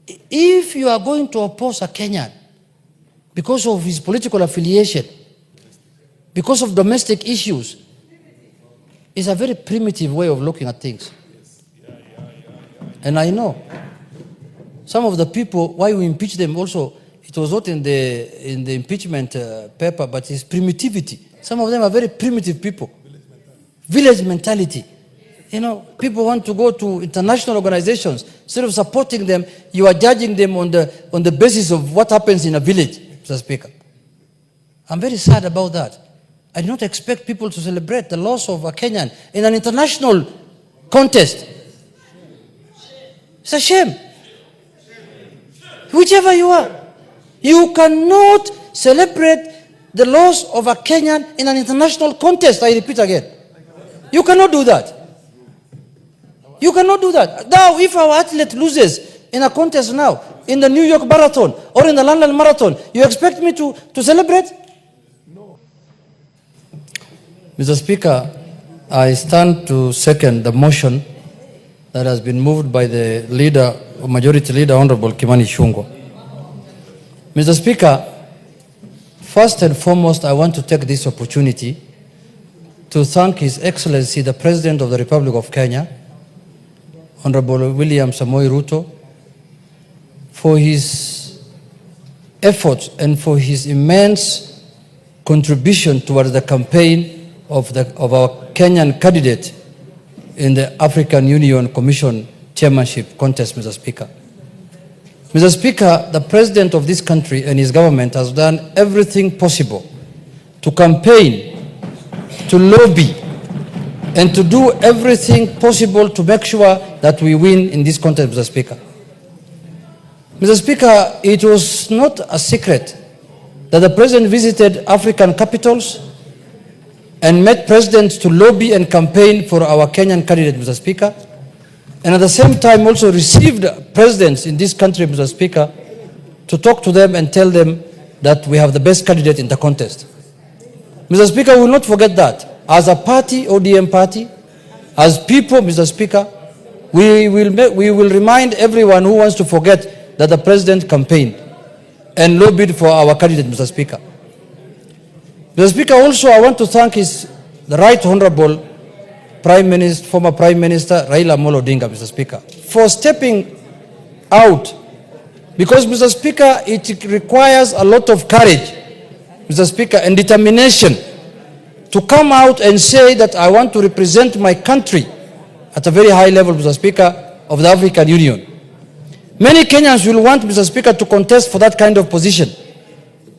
If you are going to oppose a Kenyan because of his political affiliation, because of domestic issues, it's a very primitive way of looking at things. And I know some of the people, why we impeach them also, it was not in the impeachment paper, but it's primitivity. Some of them are very primitive people. Village mentality. You know, people want to go to international organizations. Instead of supporting them, you are judging them on the basis of what happens in a village, Mr. Speaker. I'm very sad about that. I do not expect people to celebrate the loss of a Kenyan in an international contest. It's a shame. Whichever you are, you cannot celebrate the loss of a Kenyan in an international contest. I repeat again. You cannot do that. You cannot do that. Now, if our athlete loses in a contest now, in the New York Marathon or in the London Marathon, you expect me to celebrate? No. Mr. Speaker, I stand to second the motion that has been moved by the leader, Majority Leader, Honorable Kimani Ichung'wah. Mr. Speaker, first and foremost, I want to take this opportunity to thank His Excellency, the President of the Republic of Kenya, Honorable William Samoei Ruto, for his efforts and for his immense contribution towards the campaign of our Kenyan candidate in the African Union Commission chairmanship contest, Mr. Speaker. Mr. Speaker, the President of this country and his government has done everything possible to campaign, to lobby, and to do everything possible to make sure that we win in this contest, Mr. Speaker. Mr. Speaker, it was not a secret that the President visited African capitals and met presidents to lobby and campaign for our Kenyan candidate, Mr. Speaker, and at the same time also received presidents in this country, Mr. Speaker, to talk to them and tell them that we have the best candidate in the contest. Mr. Speaker, we will not forget that. As a party, ODM party, as people, Mr. Speaker, we will remind everyone who wants to forget that the President campaigned and lobbied for our candidate, Mr. Speaker. Mr. Speaker, also I want to thank the Right Honorable Prime Minister, former Prime Minister Raila Odinga, Mr. Speaker, for stepping out, because, Mr. Speaker, it requires a lot of courage, Mr. Speaker, and determination to come out and say that I want to represent my country at a very high level, Mr. Speaker, of the African Union. Many Kenyans will want, Mr. Speaker, to contest for that kind of position,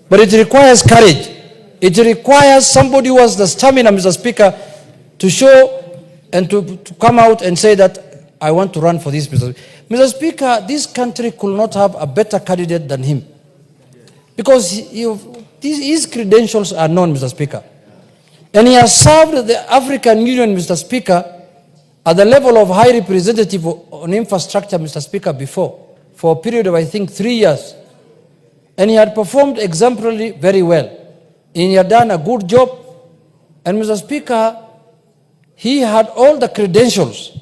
but it requires courage. It requires somebody who has the stamina, Mr. Speaker, to show and to come out and say that I want to run for this, Mr. Speaker. Mr. Speaker, this country could not have a better candidate than him, because his credentials are known, Mr. Speaker. And he has served the African Union, Mr. Speaker, at the level of High Representative on Infrastructure, Mr. Speaker, before, for a period of, I think, 3 years. And he had performed exemplarily very well. And he had done a good job. And, Mr. Speaker, he had all the credentials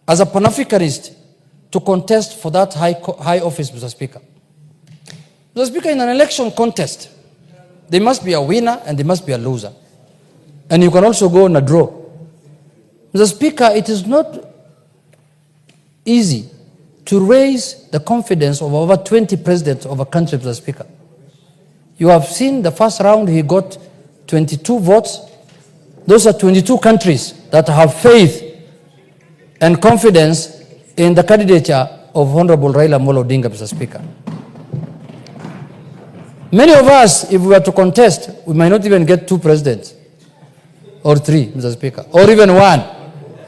as a Pan-Africanist to contest for that high office, Mr. Speaker. Mr. Speaker, in an election contest, there must be a winner and there must be a loser. And you can also go on a draw. Mr. Speaker, it is not easy to raise the confidence of over 20 presidents of a country, Mr. Speaker. You have seen the first round, he got 22 votes. Those are 22 countries that have faith and confidence in the candidature of Honorable Raila Odinga, Mr. Speaker. Many of us, if we were to contest, we might not even get 2 presidents. Or 3, Mr. Speaker, or even 1.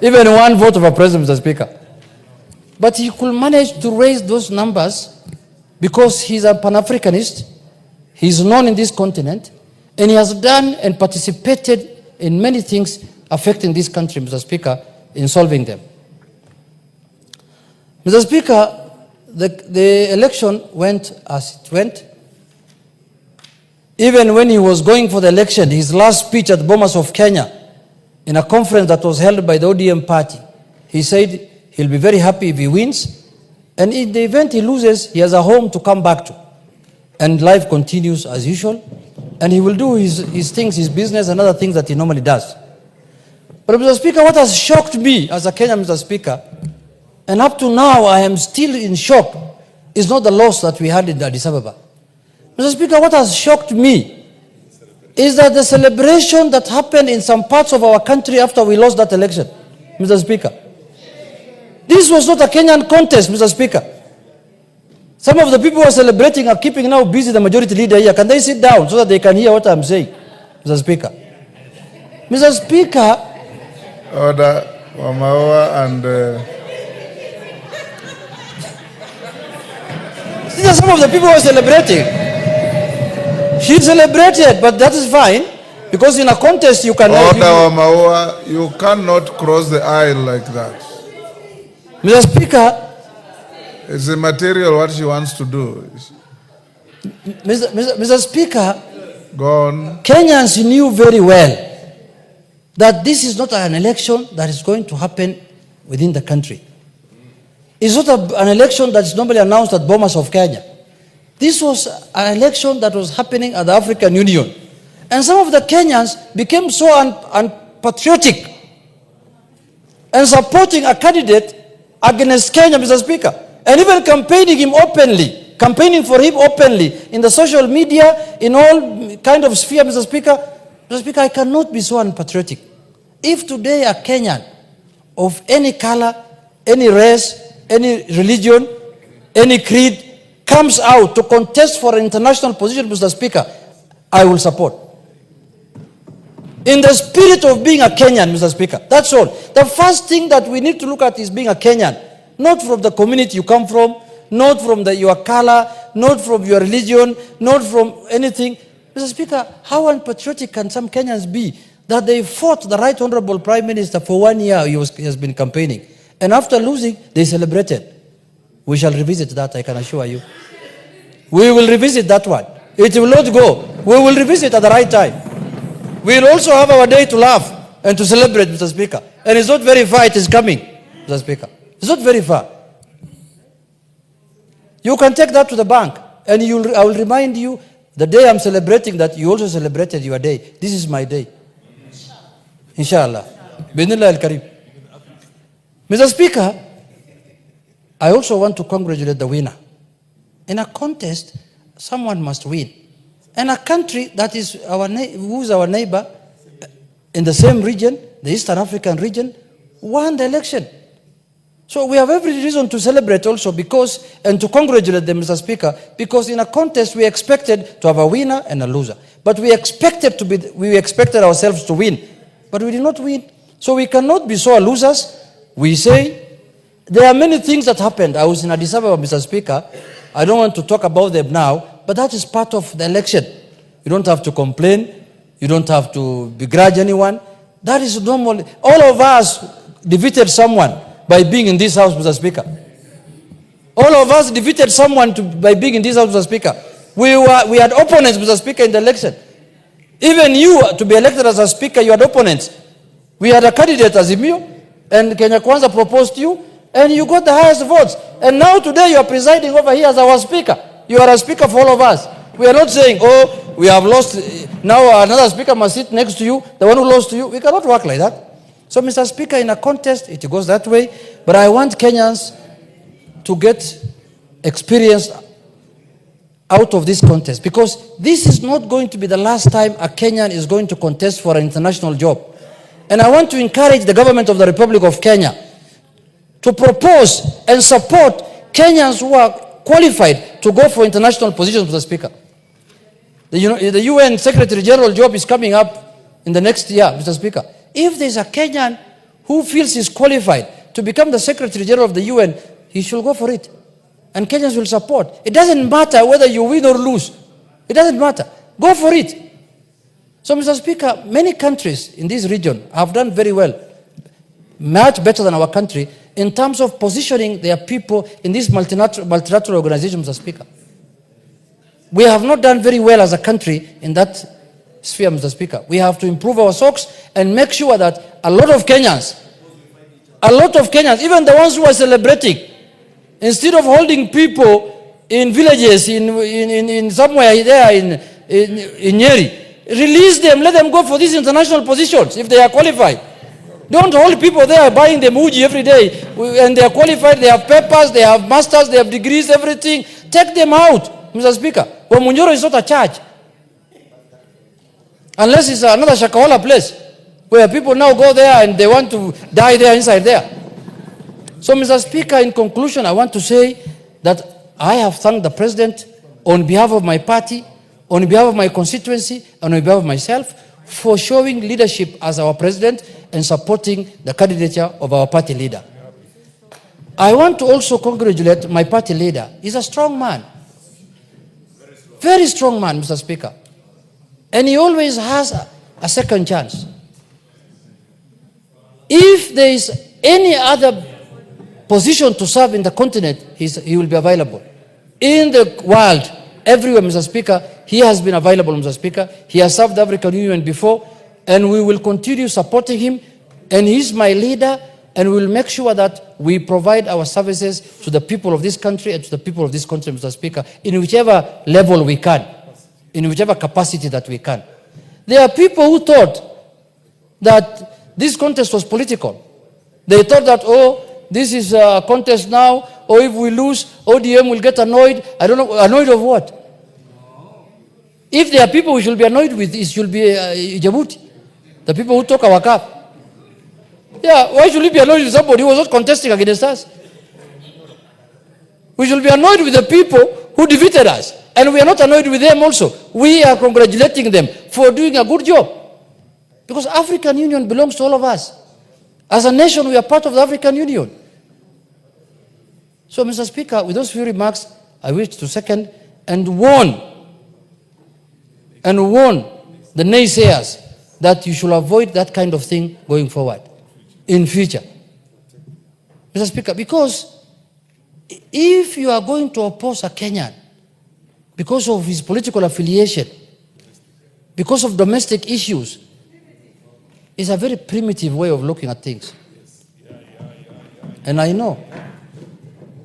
Even 1 vote of a president, Mr. Speaker. But he could manage to raise those numbers because he's a Pan-Africanist, he's known in this continent, and he has done and participated in many things affecting this country, Mr. Speaker, in solving them. Mr. Speaker, the election went as it went. Even when he was going for the election, his last speech at Bomas of Kenya, in a conference that was held by the ODM party, he said he'll be very happy if he wins, And in the event he loses, he has a home to come back to. And life continues as usual. And he will do his things, his business, and other things that he normally does. But Mr. Speaker, what has shocked me as a Kenyan, Mr. Speaker, and up to now I am still in shock, is not the loss that we had in Addis Ababa. Mr. Speaker, what has shocked me is that the celebration that happened in some parts of our country after we lost that election, Mr. Speaker. This was not a Kenyan contest, Mr. Speaker. Some of the people who are celebrating are keeping now busy the majority leader here. Can they sit down so that they can hear what I'm saying, Mr. Speaker? Mr. Speaker. Order, Wamawa and... These are some of the people who are celebrating. He celebrated, but that is fine. Because in a contest you cannot... Order, Wamawa, you cannot cross the aisle like that. Mr. Speaker... It's immaterial what she wants to do. Mr. Speaker, go on. Kenyans knew very well that this is not an election that is going to happen within the country. It's not an election that is normally announced at Bomas of Kenya. This was an election that was happening at the African Union. And some of the Kenyans became so unpatriotic and supporting a candidate against Kenya, Mr. Speaker. And even campaigning for him openly in the social media, in all kind of sphere, Mr. Speaker. Mr. Speaker, I cannot be so unpatriotic. If today a Kenyan of any color, any race, any religion, any creed comes out to contest for an international position, Mr. Speaker, I will support. In the spirit of being a Kenyan, Mr. Speaker. That's all. The first thing that we need to look at is being a Kenyan. Not from the community you come from, not from your color, not from your religion, not from anything. Mr. Speaker, how unpatriotic can some Kenyans be that they fought the Right Honorable Prime Minister for 1 year he has been campaigning. And after losing, they celebrated. We shall revisit that, I can assure you. We will revisit that one. It will not go. We will revisit at the right time. We will also have our day to laugh and to celebrate, Mr. Speaker. And it's not very far, it is coming, Mr. Speaker. It's not very far. You can take that to the bank, and I will remind you the day I'm celebrating that you also celebrated your day. This is my day. Inshallah. Bismillah al-Karim. Mr. Speaker, I also want to congratulate the winner. In a contest, someone must win. And a country that is who is our neighbor in the same region, the Eastern African region, won the election. So we have every reason to celebrate also and to congratulate them, Mr. Speaker, because in a contest we expected to have a winner and a loser. But we expected ourselves to win, but we did not win. So we cannot be so losers. We say there are many things that happened. I was in Addis Ababa, Mr. Speaker. I don't want to talk about them now, but that is part of the election. You don't have to complain. You don't have to begrudge anyone. That is normal. All of us defeated someone by being in this house, Mr. Speaker. All of us defeated someone by being in this house, Mr. Speaker. We had opponents, Mr. Speaker, in the election. Even you, to be elected as a speaker, you had opponents. We had a candidate, azimio, and Kenya Kwanza proposed you, and you got the highest votes. And now today you are presiding over here as our speaker. You are a speaker for all of us. We are not saying, oh, we have lost, now another speaker must sit next to you, the one who lost to you. We cannot work like that. So, Mr. Speaker, in a contest, it goes that way. But I want Kenyans to get experience out of this contest, because this is not going to be the last time a Kenyan is going to contest for an international job. And I want to encourage the government of the Republic of Kenya to propose and support Kenyans who are qualified to go for international positions, Mr. Speaker. The UN Secretary General job is coming up in the next year, Mr. Speaker. If there's a Kenyan who feels he's qualified to become the Secretary General of the UN, he should go for it. And Kenyans will support. It doesn't matter whether you win or lose. It doesn't matter. Go for it. So, Mr. Speaker, many countries in this region have done very well, much better than our country, in terms of positioning their people in this multilateral organization, Mr. Speaker. We have not done very well as a country in that sphere, Mr. Speaker. We have to improve our socks and make sure that a lot of Kenyans, even the ones who are celebrating, Instead of holding people in villages, in somewhere there in Nyeri, release them, let them go for these international positions if they are qualified. Don't hold people there buying them uji every day, and they are qualified, they have papers, they have masters, they have degrees, everything. Take them out, Mr. Speaker. Manyora is not a church. Unless it's another Shakahola place, where people now go there and they want to die there inside there. So, Mr. Speaker, in conclusion, I want to say that I have thanked the President on behalf of my party, on behalf of my constituency, and on behalf of myself, for showing leadership as our President and supporting the candidature of our party leader. I want to also congratulate my party leader. He's a strong man. Very strong man, Mr. Speaker. And he always has a second chance. If there is any other position to serve in the continent, he will be available. In the world, everywhere, Mr. Speaker, he has been available, Mr. Speaker. He has served the African Union before, and we will continue supporting him. And he's my leader, and we will make sure that we provide our services to the people of this country and to the people of this country, Mr. Speaker, in whichever level we can, in whichever capacity that we can. There are people who thought that this contest was political. They thought that, oh, this is a contest now, or if we lose, ODM will get annoyed. I don't know, annoyed of what? If there are people we should be annoyed with, it should be Djibouti, the people who talk our cap. Yeah, why should we be annoyed with somebody who was not contesting against us? We should be annoyed with the people who defeated us. And we are not annoyed with them also. We are congratulating them for doing a good job. Because African Union belongs to all of us. As a nation, we are part of the African Union. So, Mr. Speaker, with those few remarks, I wish to second and warn the naysayers that you should avoid that kind of thing going forward in future. Mr. Speaker, because if you are going to oppose a Kenyan because of his political affiliation, because of domestic issues, it's a very primitive way of looking at things. And I know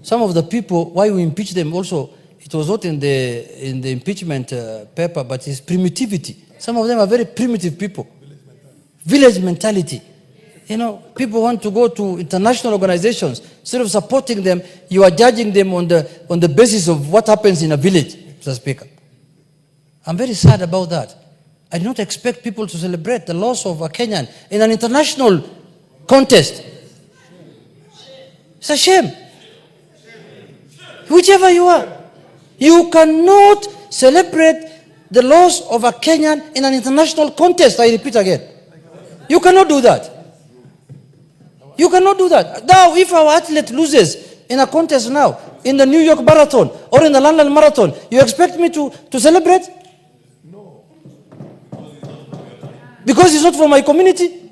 some of the people, why we impeach them also, it was not in the impeachment paper, but it's primitivity. Some of them are very primitive people. Village mentality. You know, people want to go to international organizations. Instead of supporting them, you are judging them on the basis of what happens in a village, Mr. Speaker. I'm very sad about that. I do not expect people to celebrate the loss of a Kenyan in an international contest. It's a shame. Whichever you are, you cannot celebrate the loss of a Kenyan in an international contest. I repeat again. You cannot do that. You cannot do that. Now, if our athlete loses in a contest now, in the New York Marathon or in the London Marathon, you expect me to celebrate? No. Because it's not from my community?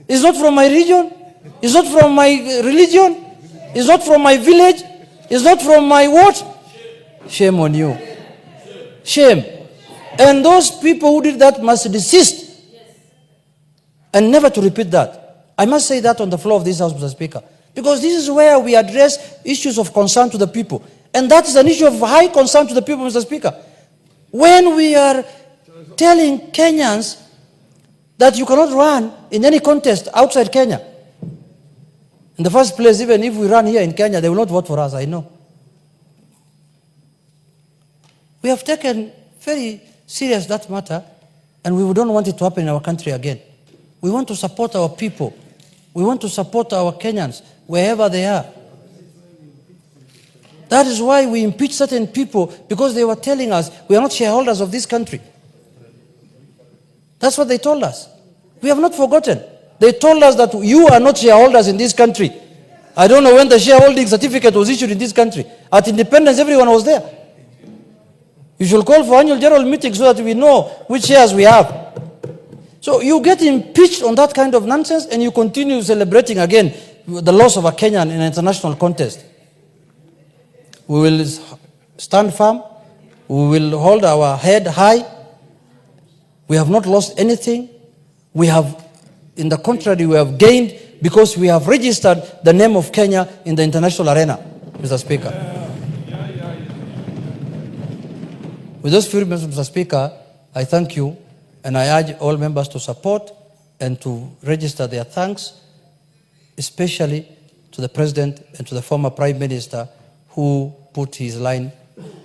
It's not from my region? It's not from my religion? It's not from my village? It's not from my what? Shame on you. Shame. And those people who did that must desist. And never to repeat that. I must say that on the floor of this House, Mr. Speaker. Because this is where we address issues of concern to the people. And that is an issue of high concern to the people, Mr. Speaker. When we are telling Kenyans that you cannot run in any contest outside Kenya. In the first place, even if we run here in Kenya, they will not vote for us, I know. We have taken very serious that matter, and we don't want it to happen in our country again. We want to support our people. We want to support our Kenyans wherever they are. That is why we impeach certain people, because they were telling us we are not shareholders of this country. That's what they told us. We have not forgotten. They told us that you are not shareholders in this country. I don't know when the shareholding certificate was issued in this country. At independence, everyone was there. You should call for annual general meeting so that we know which shares we have. So you get impeached on that kind of nonsense, and you continue celebrating again the loss of a Kenyan in an international contest. We will stand firm. We will hold our head high. We have not lost anything. We have, in the contrary, we have gained because we have registered the name of Kenya in the international arena, Mr. Speaker. With those few remarks, Mr. Speaker, I thank you, and I urge all members to support and to register their thanks, especially to the President and to the former Prime Minister who put his line